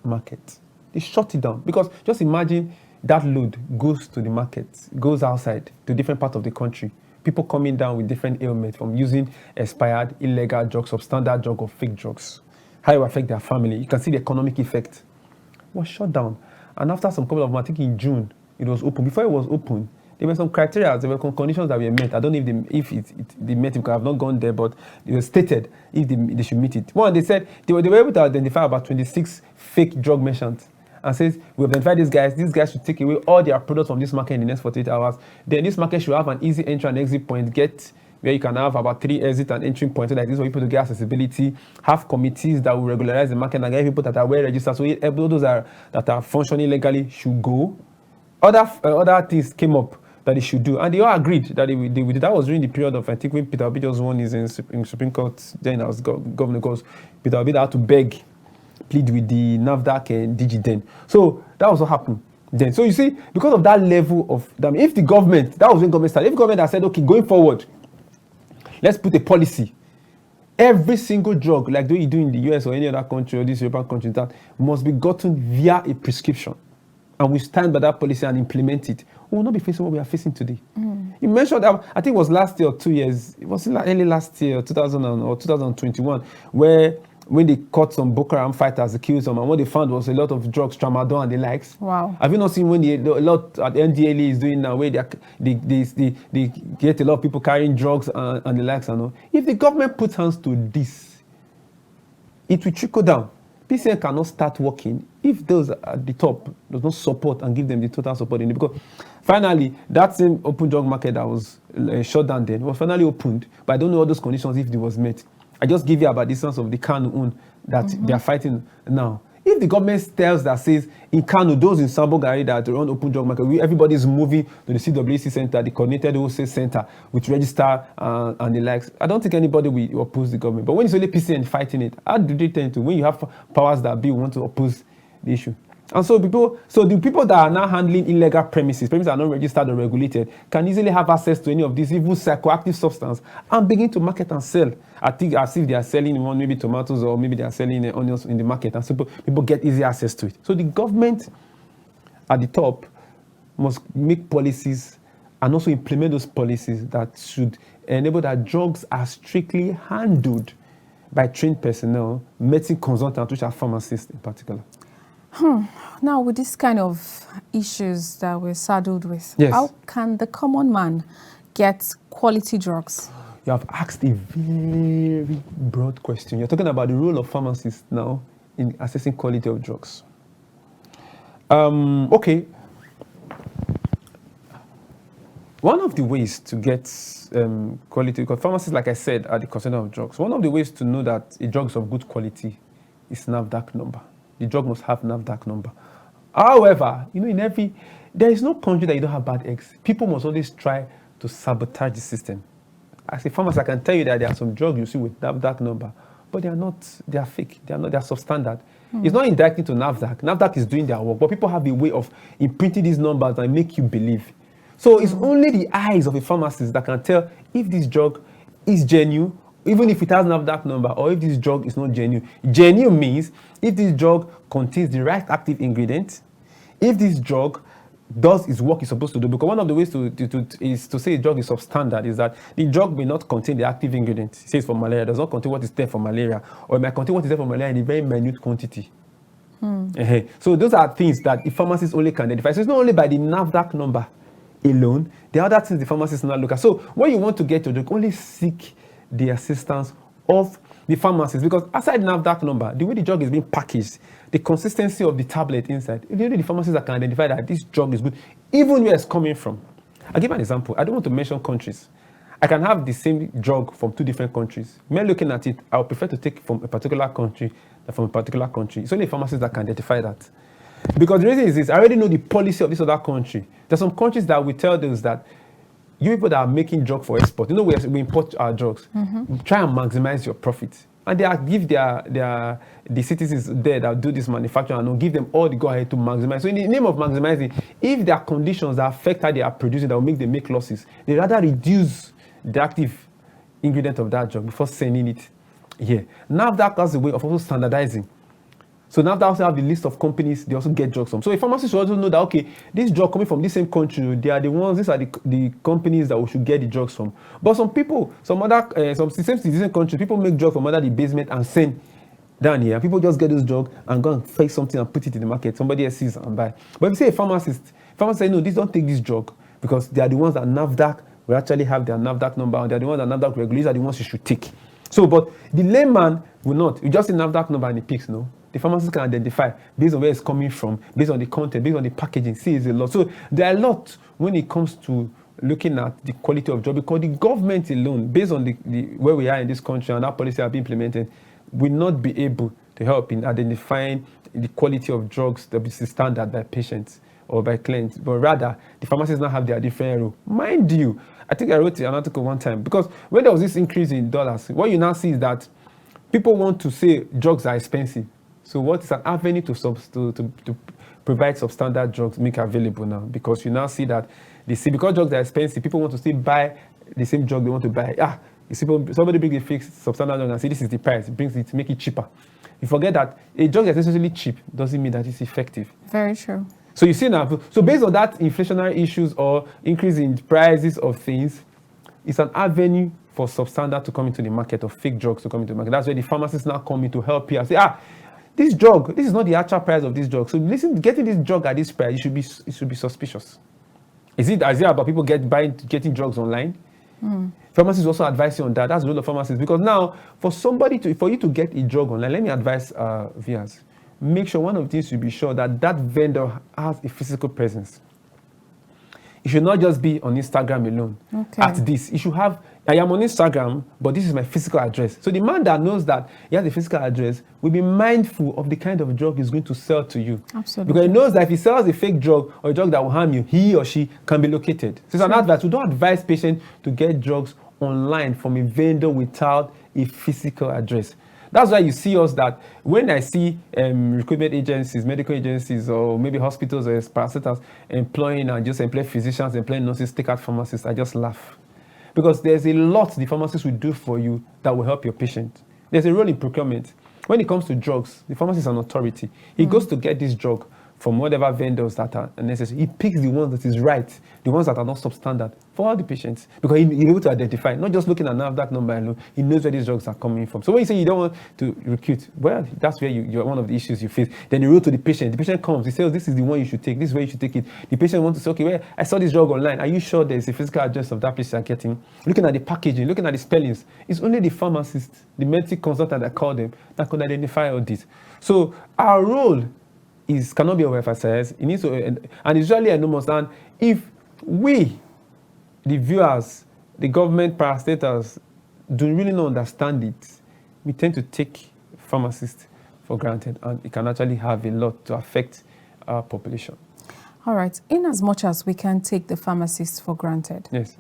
Speaker 2: market. They shut it down because just imagine that load goes to the market, goes outside to different parts of the country. People coming down with different ailments from using expired, illegal drugs, substandard drug or fake drugs. How it will affect their family. You can see the economic effect. It was shut down. And after some couple of months, I think in June, it was open. Before it was open, there were some criteria, there were conditions that were met. I don't know if they met it because I've not gone there, but it was stated if they should meet it. One, they said they were able to identify about 26 fake drug merchants and says, we identified these guys should take away all their products from this market in the next 48 hours. Then this market should have an easy entry and exit point, get where you can have about 3 exit and entry points, so that this is for people to get accessibility, have committees that will regularize the market and get people that are well registered, so those that are functioning legally should go. Other things came up that they should do, and they all agreed that they would do. That was during the period of, I think, when Peter Obi just won his in Supreme Court, then I was governor, because Peter Obi had to plead with the NAFDAC and DG then. So that was what happened then. So you see, because of that level of, if the government, that was when government started, if government had said, okay, going forward, let's put a policy, every single drug, like you do in the US or any other country or this European country, that must be gotten via a prescription, and we stand by that policy and implement it, we will not be facing what we are facing today. You mentioned that, I think it was last year or 2 years, it was early last year, 2021, where when they caught some Boko Haram fighters, they killed some, and what they found was a lot of drugs, tramadol and the likes.
Speaker 1: Wow.
Speaker 2: Have you not seen when a lot at NDLA is doing now, where they get a lot of people carrying drugs and the likes and all? If the government puts hands to this, it will trickle down. PCN cannot start working if those at the top does not support and give them the total support in it. Because finally, that same open drug market that was shut down then was finally opened, but I don't know all those conditions if it was met. I just give you about the distance of the Kanu that they are fighting now. If the government tells that says in Kanu, those in Sambo Gari that run open drug market, everybody is moving to the CWC center, the coordinated wholesale center, with register and the likes, I don't think anybody will oppose the government. But when it's only PCN fighting it, how do they tend to? When you have powers that be, want to oppose the issue. And so the people that are now handling illegal premises that are not registered or regulated, can easily have access to any of these even psychoactive substance and begin to market and sell. I think as if they are selling one, maybe tomatoes, or maybe they are selling onions in the market, and so people get easy access to it. So the government at the top must make policies and also implement those policies that should enable that drugs are strictly handled by trained personnel, medicine consultants, which are pharmacists in particular.
Speaker 1: Now, with this kind of issues that we're saddled with,
Speaker 2: yes,
Speaker 1: how can the common man get quality drugs?
Speaker 2: You have asked a very broad question. You're talking about the role of pharmacists now in assessing quality of drugs. Okay. One of the ways to get quality, because pharmacists, like I said, are the consumer of drugs. One of the ways to know that a drug is of good quality is NAFDAC number. The drug must have NAFDAC number. However, there is no country that you don't have bad eggs. People must always try to sabotage the system. As a pharmacist, I can tell you that there are some drugs you see with NAFDAC number, but they are fake. They are substandard. It's not indirectly to NAFDAC. NAFDAC is doing their work, but people have a way of imprinting these numbers and make you believe. So it's only the eyes of a pharmacist that can tell if this drug is genuine, even if it has NAFDAC number, or if this drug is not genuine. Genuine means if this drug contains the right active ingredient, if this drug does its work it's supposed to do. Because one of the ways is to say a drug is substandard is that the drug may not contain the active ingredient. It says for malaria, it does not contain what is there for malaria, or it might contain what is there for malaria in a very minute quantity. So those are things that the pharmacist only can identify. So it's not only by the NAFDAC number alone, the other things the pharmacist not look at. So when you want to get your drug, only seek the assistance of the pharmacist, because aside NAFDAC number, the way the drug is being packaged, the consistency of the tablet inside, it's only the pharmacist that can identify that this drug is good, even where it's coming from. I'll give an example. I don't want to mention countries. I can have the same drug from 2 different countries. When looking at it, I would prefer to take from a particular country than from a particular country. It's only a pharmacist that can identify that. Because the reason is this, I already know the policy of this other country. There's some countries that will tell us that you people that are making drug for export, we import our drugs, try and maximize your profit. And they give the citizens there that do this manufacturing and give them all the go ahead to maximize. So in the name of maximizing, if there are conditions that affect how they are producing that will make them make losses, they rather reduce the active ingredient of that drug before sending it here. Now that has a way of also standardizing. So now they also have the list of companies they also get drugs from. So a pharmacist should also know that, okay, this drug coming from this same country, they are the ones, these are the companies that we should get the drugs from. But some people, some same citizen countries, people make drugs from under the basement and send down here. People just get those drugs and go and fake something and put it in the market. Somebody else sees and buy. But if you say a pharmacist say, no, don't take this drug because they are the ones that NAFDAC will actually have their NAFDAC number, and they are the ones that NAFDAC regulates, are the ones you should take. So, but the layman will not. You just see NAFDAC number and it picks, no? The pharmacist can identify based on where it's coming from, based on the content, based on the packaging. See, it's a lot. So there are a lot when it comes to looking at the quality of drug, because the government alone, based on the where we are in this country and that policy have been implemented, will not be able to help in identifying the quality of drugs that is the standard by patients or by clients, but rather the pharmacists now have their different role. Mind you, I think I wrote an article one time, because when there was this increase in dollars, what you now see is that people want to say drugs are expensive. So what is an avenue to provide substandard drugs make available now? Because you now see that because drugs are expensive, people want to still buy the same drug they want to buy. You see, somebody brings a fixed substandard drug and say this is the price, brings it to make it cheaper. You forget that a drug that's necessarily cheap doesn't mean that it's effective.
Speaker 1: Very true.
Speaker 2: So you see now, so based on that inflationary issues or increase in prices of things, it's an avenue for substandard to come into the market, or fake drugs to come into the market. That's where the pharmacists now come in to help you and say, this drug, this is not the actual price of this drug. So listen, getting this drug at this price, it should be suspicious. Is it about people getting drugs online? Pharmacists also advise you on that. That's the role of pharmacists. Because now, for you to get a drug online, let me advise viewers, make sure one of the things should be sure that vendor has a physical presence. It should not just be on Instagram alone.
Speaker 1: Okay.
Speaker 2: At this, it should have, I am on Instagram, but this is my physical address. So the man that knows that he has a physical address will be mindful of the kind of drug he's going to sell to you.
Speaker 1: Absolutely.
Speaker 2: Because he knows that if he sells a fake drug or a drug that will harm you, he or she can be located. So it's an advice. We don't advise patients to get drugs online from a vendor without a physical address. That's why you see us that when I see recruitment agencies, medical agencies, or maybe hospitals or parastatals employing physicians, employing nurses, take out pharmacists, I just laugh. Because there's a lot the pharmacist will do for you that will help your patient. There's a role in procurement. When it comes to drugs, the pharmacist is an authority. He goes to get this drug from whatever vendors that are necessary. He picks the ones that is right, the ones that are not substandard for all the patients, because he's able to identify, not just looking at that number alone, he knows where these drugs are coming from. So when you say you don't want to recruit, well, that's where you're one of the issues you face. Then you roll to the patient comes, he says, this is the one you should take, this is where you should take it. The patient wants to say, okay, well, I saw this drug online, are you sure there's a physical address of that place you're getting? Looking at the packaging, looking at the spellings, it's only the pharmacist, the medical consultant that call them, that could identify all this. So our role cannot be overemphasized. It needs to, and it's usually enormous. And if we, the viewers, the government parastatals, do really not understand it, we tend to take pharmacists for granted, and it can actually have a lot to affect our population.
Speaker 1: All right. In as much as we can take the pharmacists for granted,
Speaker 2: yes,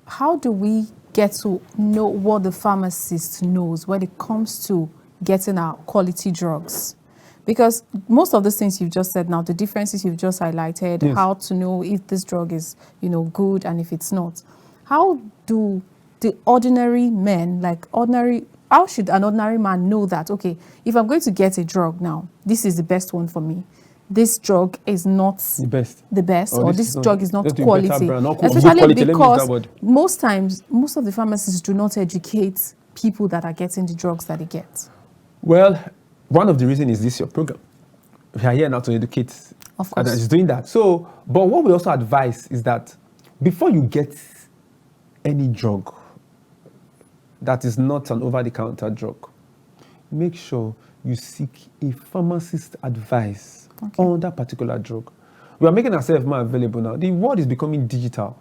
Speaker 1: how do we get to know what the pharmacist knows when it comes to getting our quality drugs? Because most of the things you've just said now, the differences you've just highlighted,
Speaker 2: yes,
Speaker 1: how to know if this drug is, good and if it's not. How do the ordinary men, how should an ordinary man know that, okay, if I'm going to get a drug now, this is the best one for me. This drug is not the best, or this drug is not quality. Especially because most times, most of the pharmacists do not educate people that are getting the drugs that they get.
Speaker 2: Well, one of the reasons is this your program. We are here now to educate.
Speaker 1: Of course.
Speaker 2: And it's doing that. So, but what we also advise is that before you get any drug that is not an over-the-counter drug, make sure you seek a pharmacist advice on that particular drug. We are making ourselves more available now. The world is becoming digital.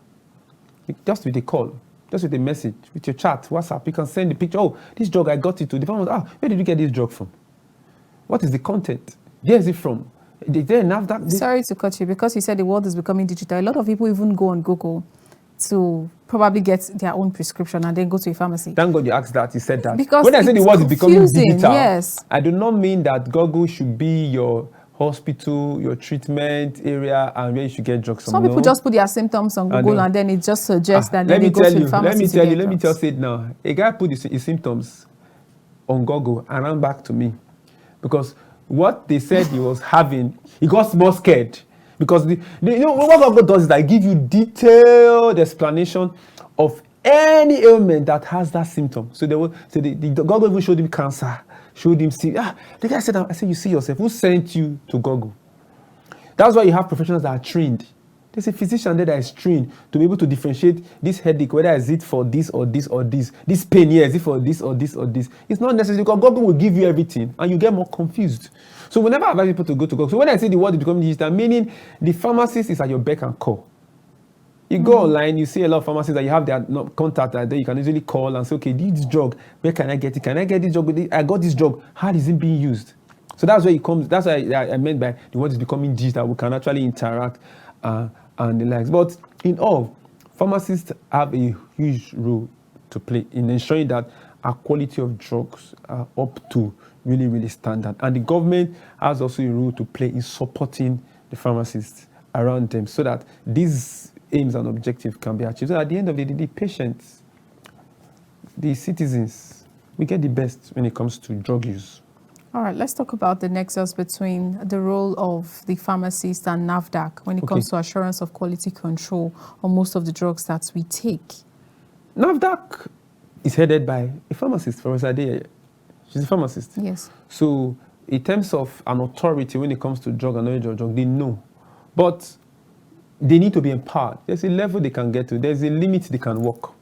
Speaker 2: Just with a call, just with a message, with your chat, WhatsApp, you can send the picture. Oh, this drug, I got it to. The pharmacist, where did you get this drug from? What is the content? Where is it from? They didn't have that.
Speaker 1: Sorry to cut you, because you said the world is becoming digital. A lot of people even go on Google to probably get their own prescription and then go to a pharmacy.
Speaker 2: Thank God you asked that. You said that.
Speaker 1: Because
Speaker 2: when I say the world is becoming digital,
Speaker 1: yes,
Speaker 2: I do not mean that Google should be your hospital, your treatment area, and where you should get drugs from.
Speaker 1: Some people just put their symptoms on Google and then it just suggests that then they go to the pharmacy.
Speaker 2: Let me tell you now. A guy put his symptoms on Google and ran back to me. Because what they said he was having, he got more scared. Because what Google does is that give you detailed explanation of any ailment that has that symptom. So the Google even showed him cancer, showed him the guy said, I said, you see yourself, who sent you to Google? That's why you have professionals that are trained. There's a physician there that is trained to be able to differentiate this headache, whether is it for this or this or this. This pain here, is it for this or this or this? It's not necessary, because Google will give you everything and you get more confused. So we never advise people to go to Google. So when I say the world is becoming digital, meaning the pharmacist is at your beck and call. You go online, you see a lot of pharmacies that you have their contact that you can easily call and say, okay, this drug, where can I get it? Can I get this drug? I got this drug. How is it being used? So that's where it comes. That's what I meant by the world is becoming digital. We can actually interact and the likes. But in all, pharmacists have a huge role to play in ensuring that our quality of drugs are up to really, really standard. And the government has also a role to play in supporting the pharmacists around them so that these aims and objectives can be achieved. So at the end of the day, the patients, the citizens, we get the best when it comes to drug use.
Speaker 1: All right, let's talk about the nexus between the role of the pharmacist and NAFDAC when it comes to assurance of quality control on most of the drugs that we take.
Speaker 2: NAFDAC is headed by a pharmacist, Pharmacist Adamatie. She's a pharmacist.
Speaker 1: Yes.
Speaker 2: So in terms of an authority when it comes to drug and knowledge of drug, they know. But they need to be empowered. There's a level they can get to. There's a limit they can walk.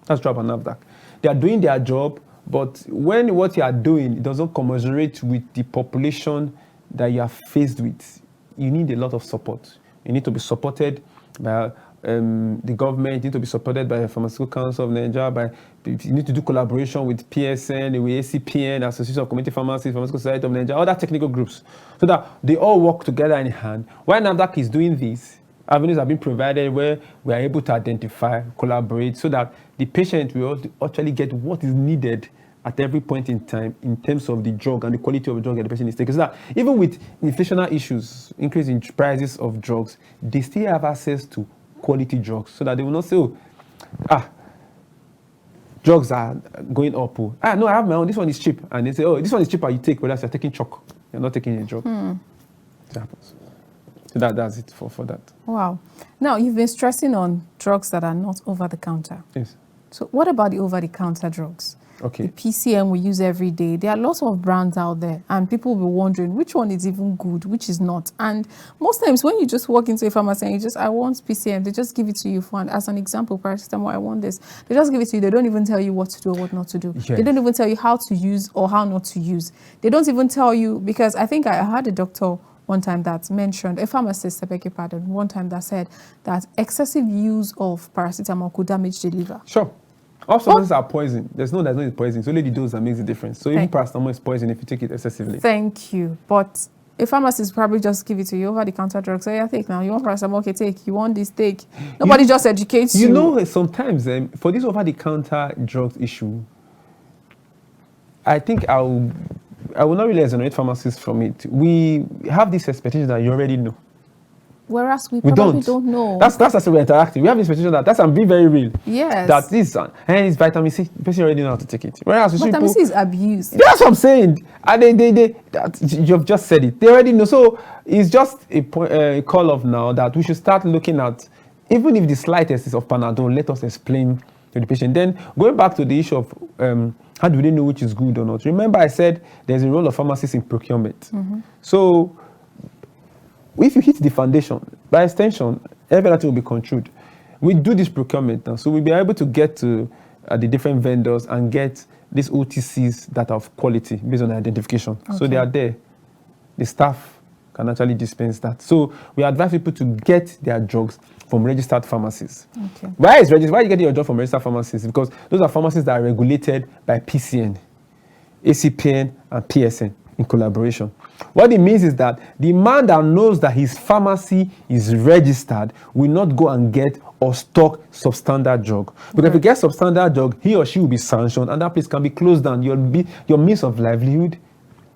Speaker 2: That's job and NAFDAC. They are doing their job, but when what you are doing doesn't commensurate with the population that you are faced with, you need a lot of support. You need to be supported by the government, you need to be supported by the Pharmaceutical Council of Nigeria, you need to do collaboration with PSN, with ACPN, Association of Community Pharmacists, Pharmaceutical Society of Nigeria, other technical groups, so that they all work together in hand. While NAFDAC is doing this, avenues have been provided where we are able to identify, collaborate, so that the patient will actually get what is needed at every point in time in terms of the drug and the quality of the drug that the patient is taking. So that even with inflationary issues, increase in prices of drugs, they still have access to quality drugs, so that they will not say, oh, drugs are going up. No, I have my own, this one is cheap. And they say, oh, this one is cheaper, you take, whereas you're taking chalk. You're not taking a drug. It happens. So that's it for that.
Speaker 1: Wow. Now, you've been stressing on drugs that are not over-the-counter.
Speaker 2: Yes.
Speaker 1: So what about the over-the-counter drugs?
Speaker 2: Okay.
Speaker 1: The PCM we use every day. There are lots of brands out there, and people will be wondering which one is even good, which is not. And most times when you just walk into a pharmacy and I want PCM, they just give it to you as an example, paracetamol, I want this. They just give it to you. They don't even tell you what to do or what not to do.
Speaker 2: Yes.
Speaker 1: They don't even tell you how to use or how not to use. They don't even tell you, because I think I had a doctor one time that mentioned, a pharmacist, I beg your pardon, one time that said that excessive use of paracetamol could damage the liver.
Speaker 2: Sure. All substances are poison. There's no poison. It's only the dose that makes the difference. So even paracetamol is poison if you take it excessively.
Speaker 1: Thank you. But a pharmacist probably just give it to you over the counter drugs. Say, yeah, take now. You want paracetamol? Okay, take. You want this? Take. Nobody just educates you.
Speaker 2: You know, sometimes for this over the counter drugs issue, I think I will not really exonerate pharmacists from it. We have this expectation that you already know.
Speaker 1: Whereas we probably don't know.
Speaker 2: That's as we're interacting. We have this expectation that I'm being very real.
Speaker 1: Yes.
Speaker 2: That this and it's vitamin C. The person already know how to take it. Whereas
Speaker 1: vitamin C is abused.
Speaker 2: That's what I'm saying. And you've just said it. They already know. So it's just a call of now that we should start looking at, even if the slightest is of Panadol, let us explain to the patient. Then going back to the issue of how do they know which is good or not? Remember I said there's a role of pharmacists in procurement. Mm-hmm. So if you hit the foundation, by extension, everything will be controlled. We do this procurement now, so we'll be able to get to the different vendors and get these OTCs that are of quality based on identification. Okay. So they are there. The staff can actually dispense that. So we advise people to get their drugs from registered pharmacies. Okay. Why are you getting your drug from registered pharmacies? Because those are pharmacies that are regulated by PCN, ACPN, and PSN in collaboration. What it means is that the man that knows that his pharmacy is registered will not go and get or stock substandard drug. Because if he gets substandard drug, he or she will be sanctioned and that place can be closed down. Your means of livelihood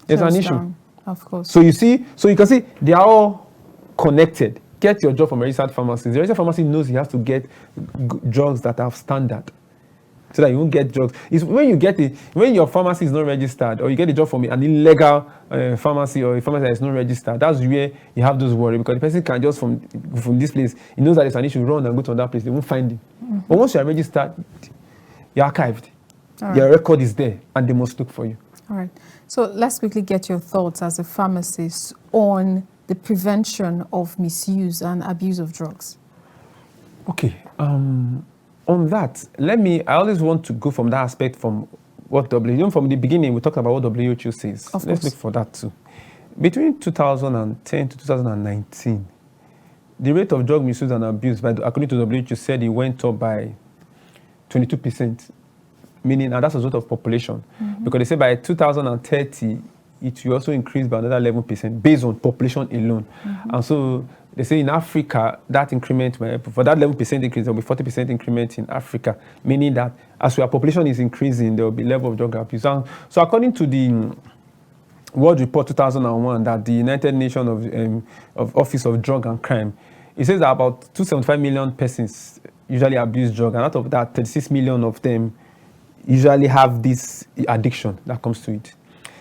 Speaker 2: is an issue.
Speaker 1: Of course.
Speaker 2: So you can see they are all connected. Get your drug from a registered pharmacy. The registered pharmacy knows he has to get drugs that have standard, so that you won't get drugs. It's when your pharmacy is not registered, or you get a drug from an illegal pharmacy or a pharmacy that is not registered, that's where you have those worries, because the person can just from this place, he knows that there's an issue, run and go to another place, they won't find him. Mm-hmm. But once you are registered, you're archived. Right. Your record is there and they must look for you.
Speaker 1: All right. So let's quickly get your thoughts as a pharmacist on the prevention of misuse and abuse of drugs.
Speaker 2: Okay. On that, I always want to go from that aspect from what from the beginning, we talked about what WHO says. Let's look for that too. Between 2010 to 2019, the rate of drug misuse and abuse, according to WHO, said it went up by 22%, meaning, and that's a result of population. Because they say by 2030, it will also increase by another 11% based on population alone. And so they say in Africa, that increment, for that 11% increase, there will be 40% increment in Africa, meaning that as our population is increasing, there will be level of drug abuse. And so according to the World Report 2001, that the United Nations of Office of Drug and Crime, it says that about 275 million persons usually abuse drugs, and out of that, 36 million of them usually have this addiction that comes to it.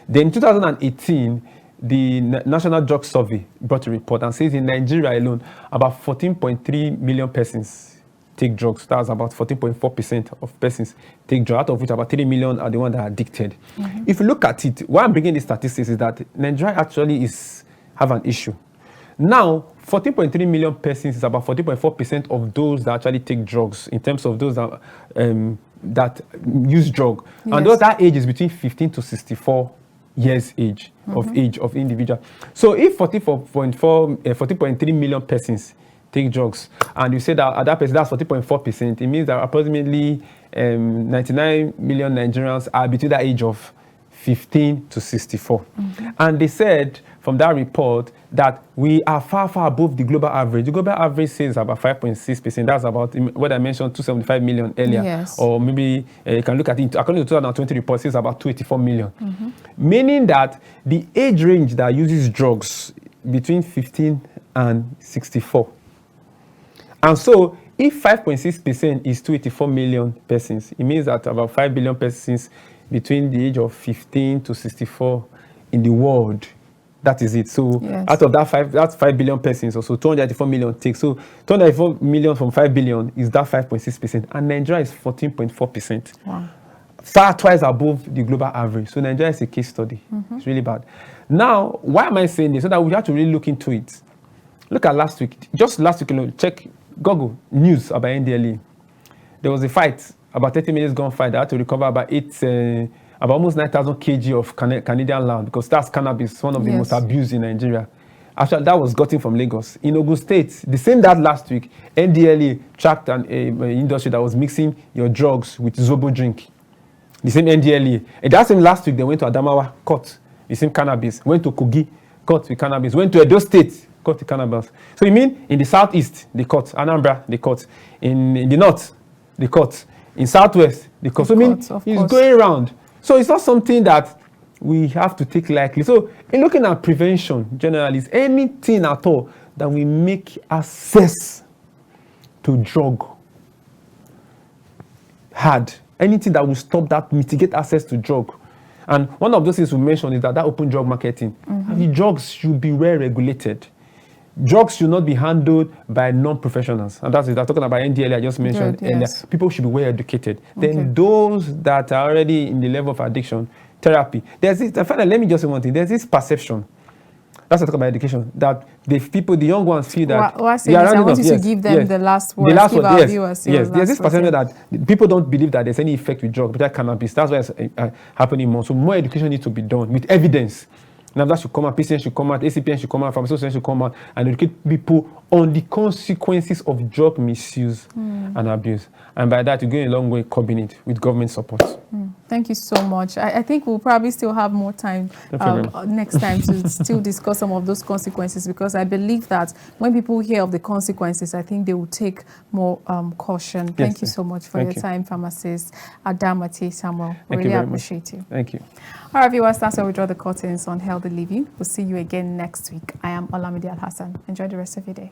Speaker 2: Then in 2018, the National Drug Survey brought a report and says in Nigeria alone, about 14.3 million persons take drugs. That's about 14.4% of persons take drugs, out of which about 3 million are the ones that are addicted. If you look at it, why I'm bringing these statistics is that Nigeria actually have an issue. Now, 14.3 million persons is about 14.4% of those that actually take drugs in terms of those that use drug. Yes. And those that age is between 15 to 64 years age of individual. So if 14.3 million persons take drugs, and you say that at that person that's 40.4%, it means that approximately 99 million Nigerians are between the age of 15 to 64. And they said from that report that we are far, far above the global average. The global average says about 5.6%. That's about what I mentioned, 275 million earlier. Yes. Or maybe you can look at it, according to 2020 report, it says about 284 million. Meaning that the age range that uses drugs between 15 and 64. And so if 5.6% is 284 million persons, it means that about 5 billion persons between the age of 15 to 64 in the world. That is it. So yes. Out of that's 5 billion persons, or so 284 million takes. So 284 million from 5 billion is that 5.6%. And Nigeria is 14.4%. Wow. Far twice above the global average. So Nigeria is a case study. It's really bad. Now, why am I saying this? So that we have to really look into it. Look at last week. Just last week, check Google News about NDLE. There was a fight, about 30 minutes gunfight. They had to recover about almost 9,000 kg of Canadian land, because that's cannabis, one of the most abused in Nigeria. Actually, that was gotten from Lagos. In Ogun State, the same that last week, NDLE tracked an industry that was mixing your drugs with Zobo drink. The same NDLE. And that same last week, they went to Adamawa, caught the same cannabis. Went to Kogi, caught with cannabis. Went to Edo State, caught the cannabis. So you mean in the southeast, they caught. Anambra, they caught. In the north, they caught. In southwest, they caught. So I mean, it's going around. So it's not something that we have to take lightly. So in looking at prevention, generally, is anything at all that we make access to drug hard. Anything that will stop that, mitigate access to drug. And one of those things we mentioned is that open drug marketing. The drugs should be well regulated. Drugs should not be handled by non-professionals. And that's it. I'm talking about NDLA I just mentioned earlier. People should be well educated. Then those that are already in the level of addiction, therapy. There's this, finally, let me just say one thing. There's this perception. That's what I talk about education. That the young ones feel that...
Speaker 1: I want you to give them the last word.
Speaker 2: The last word, yes. There's this perception that people don't believe that there's any effect with drugs, but that cannabis. That's why it's happening more. So more education needs to be done with evidence. Now that should come out, PCN should come out, ACPN should come out, Pharmacists should come out, and educate people on the consequences of drug misuse and abuse. And by that, you're going a long way curbing it with government support.
Speaker 1: Thank you so much. I think we'll probably still have more time next time to still discuss some of those consequences, because I believe that when people hear of the consequences, I think they will take more caution. Thank you so much for your time, Pharmacist Adamatie Samuel. We really appreciate you.
Speaker 2: Thank you.
Speaker 1: All right, viewers, that's where we draw the curtains on healthy living. We'll see you again next week. I am Olamide Alhassan. Enjoy the rest of your day.